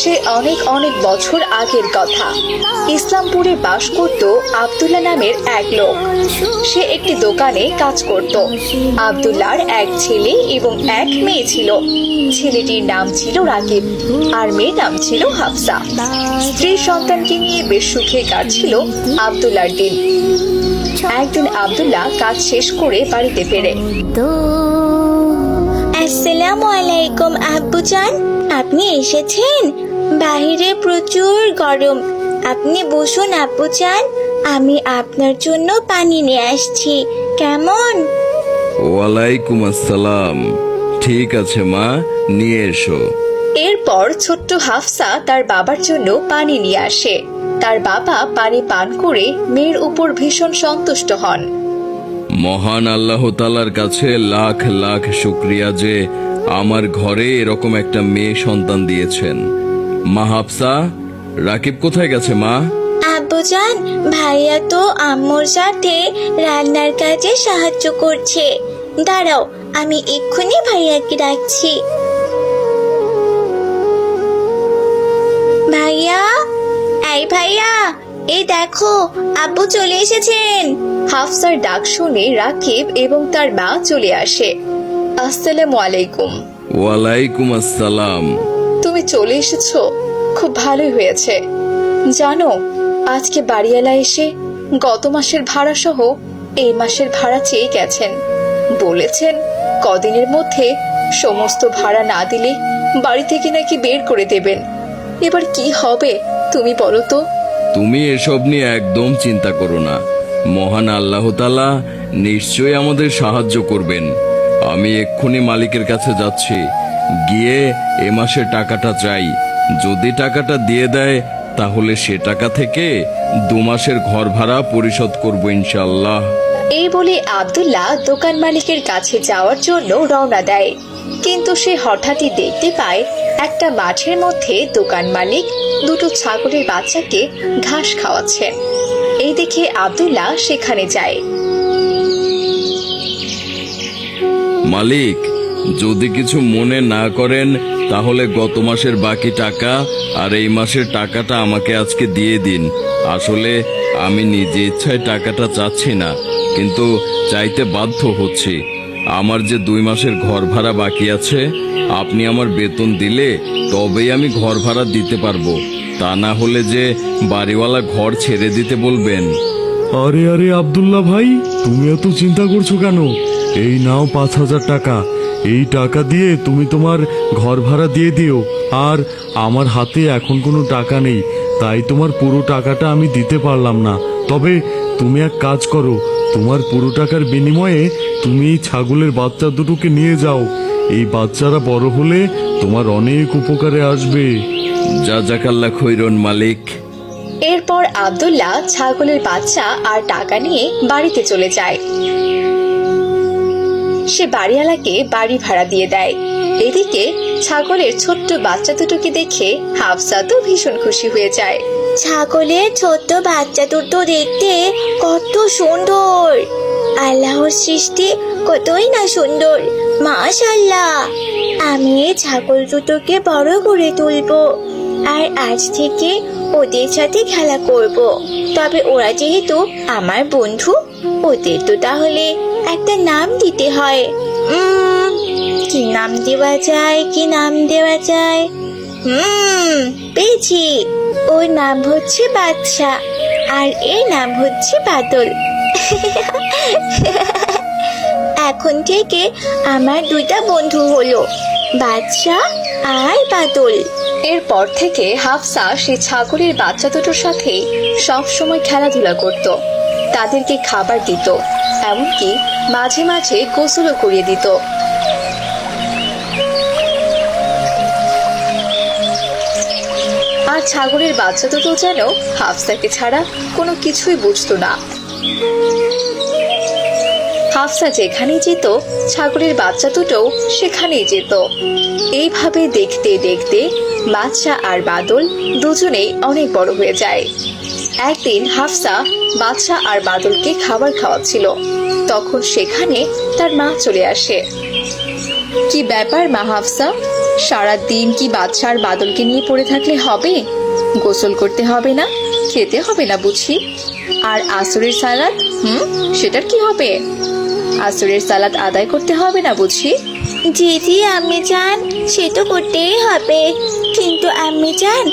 সে অনেক অনেক বছর আগের কথা। ইসলামপুরে বাস করত আব্দুল্লাহ নামের এক লোক। সে একটি দোকানে কাজ করত। আব্দুল্লাহর এক ছেলে এবং এক মেয়ে ছিল। ছেলেটির নাম ছিল রাকিব আর মেয়ের নাম ছিল হাফসা। স্ত্রী সন্তানকে নিয়ে বেশ সুখে কাটছিল আব্দুল্লাহর দিন। একদিন আব্দুল্লাহ কাজ শেষ করে বাড়িতে ফেরে। আসসালামু আলাইকুম আব্বুজান, আপনি এসেছেন? বাহিরে প্রচুর গরম, আপনি বসুন আব্বুজান, আমি আপনার জন্য পানি নিয়ে আসছি। কেমন? ওয়ালাইকুম আসসালাম। ঠিক আছে মা, নিয়ে এসো। এরপর ছোট্ট হাফসা তার বাবার জন্য পানি নিয়ে আসে। তার বাবা পানি পান করে মেয়ের উপর ভীষণ সন্তুষ্ট হন। মহান আল্লাহ তাআলার কাছে লাখ লাখ শুকরিয়া যে আমার ঘরে এরকম একটা মেয়ে সন্তান দিয়েছেন। মা হাফসা, রাকিব কোথায় গেছে মা? আব্বুজান, ভাইয়া তো আম্মুর সাথে রান্নার কাজে সাহায্য করছে। দাঁড়াও, আমি এক্ষুনি ভাইয়াকে ডাকছি। ভাইয়া, এই ভাইয়া, এই দেখো আব্বু চলে এসেছেন। হাফসার ডাক শুনে রাকিব এবং তার মা চলে আসে। আসসালামু আলাইকুম। ওয়ালাইকুম আসসালাম। তুমি চলে এসেছো, খুব ভালোই হয়েছে। জানো, আজকে বাড়িওয়ালা এসে গত মাসের ভাড়া সহ এই মাসের ভাড়া চেয়ে গেছেন। বলেছেন কদিনের মধ্যে সমস্ত ভাড়া না দিলে বাড়ি থেকে নাকি বের করে দেবেন। এবার কি হবে তুমি বলো তো? তুমি এসব নিয়ে একদম চিন্তা করো না, মহান আল্লাহ তাআলা নিশ্চয়ই আমাদের সাহায্য করবেন। আমি এক্ষুনি মালিকের কাছে যাচ্ছি, গিয়ে এ মাসের টাকাটা চাই। যদি টাকাটা দিয়ে দেয় তাহলে সে টাকা থেকে 2 মাসের ঘর ভাড়া পরিশোধ করব ইনশাআল্লাহ। এই বলে আব্দুল্লাহ দোকান মালিকের কাছে যাওয়ার জন্য রওনা দেয়। কিন্তু সে হঠাৎই দেখতে পায় একটা মাঠের মধ্যে দোকান মালিক দুটো ছাগলের বাচ্চাকে ঘাস খাওয়াচ্ছেন। এই দেখে আব্দুল্লাহ সেখানে যায়। মালিক, যদি কিছু মনে না করেন তাহলে গত মাসের বাকি টাকা আর এই মাসের টাকাটা আমাকে আজকে দিয়ে দিন। আসলে আমি নিজে ইচ্ছায় টাকাটা চাচ্ছি না, কিন্তু চাইতে বাধ্য হচ্ছি। আমার যে 2 মাসের ঘর ভাড়া বাকি আছে, আপনি আমার বেতন দিলে তবেই আমি ঘর ভাড়া দিতে পারবো। তা না হলে যে বাড়িওয়ালা ঘর ছেড়ে দিতে বলবেন। আরে আরে আব্দুল্লাহ ভাই, তুমি এত চিন্তা করছো কেন? এই নাও 5,000 টাকা। এই টাকা দিয়ে তুমি তোমার ঘর ভাড়া দিয়ে দিও। আর আমার হাতে এখন কোনো টাকা নেই, তাই তোমার পুরো টাকাটা আমি দিতে পারলাম না। তবে তুমি এক কাজ করো, তোমার পুরো টাকার বিনিময়ে তুমি এই ছাগলের বাচ্চা দুটোকে নিয়ে যাও। এই বাচ্চারা বড় হলে তোমার অনেক উপকারে আসবে। জাযাকাল্লাহ খৈরন মালিক। এরপর আব্দুল্লাহ ছাগলের বাচ্চা আর টাকা নিয়ে বাড়িতে চলে যায়। সে বাড়িওয়ালাকে বাড়ি ভাড়া দিয়ে দেয়। এদিকে ছাগলের ছোট্ট বাচ্চা দুটোকে দেখে হাফসা তো ভীষণ খুশি হয়ে যায়। ছাগলের ছোট্ট বাচ্চা দুটো দেখতে কত সুন্দর! আল্লাহর সৃষ্টি কতই না সুন্দর, মাশাআল্লাহ। আমি এই ছাগল দুটোকে বড় করে তুলবো আর আজ থেকে ওদের সাথে খেলা করব। তবে ওরা যেহেতু আমার বন্ধু, ওদের তো তাহলে একটা নাম দিতে হয়। কি নাম দেওয়া যায়, কি নাম দেওয়া যায়? পেয়েছি, ওর নাম হচ্ছে বাদশা আর এর নাম হচ্ছে বাদল। এখন থেকে আমার 2টা বন্ধু হলো, বাদশা আর বাদল। এরপর থেকে হাফসা সে ছাগলের বাচ্চা দুটোর সাথে সব সময় খেলাধুলা করত। তাদেরকে খাবার দিত, এমনকি মাঝে মাঝে গোসলও করিয়ে দিত। আর ছাগলের বাচ্চা দুটো যেন হাফসাকে ছাড়া কোনো কিছুই বুঝতো না। হাফসা যেখানেই যেত, ছাগলের বাচ্চা দুটোও সেখানেই যেত। এইভাবে দেখতে দেখতে বাদশা আর বাদল দুজনেই অনেক বড় হয়ে যায়। একদিন হাফসা বাদশা আর বাদলকে খাবার খাওয়াচ্ছিল, তখন সেখানে তার মা চলে আসে। কি ব্যাপার মা হাফসা, সারা দিন কি বাদশার বাদলকে নিয়ে পড়ে থাকলে হবে? গোসল করতে হবে না, খেতে হবে না বুঝি? আর আসরের সালাত, সেটার কি হবে? আসরের সালাত আদায় করতে হবে না বুঝি? জি জি আম্মি জান, সে তো করতেই হবে, কিন্তু আম্মি জান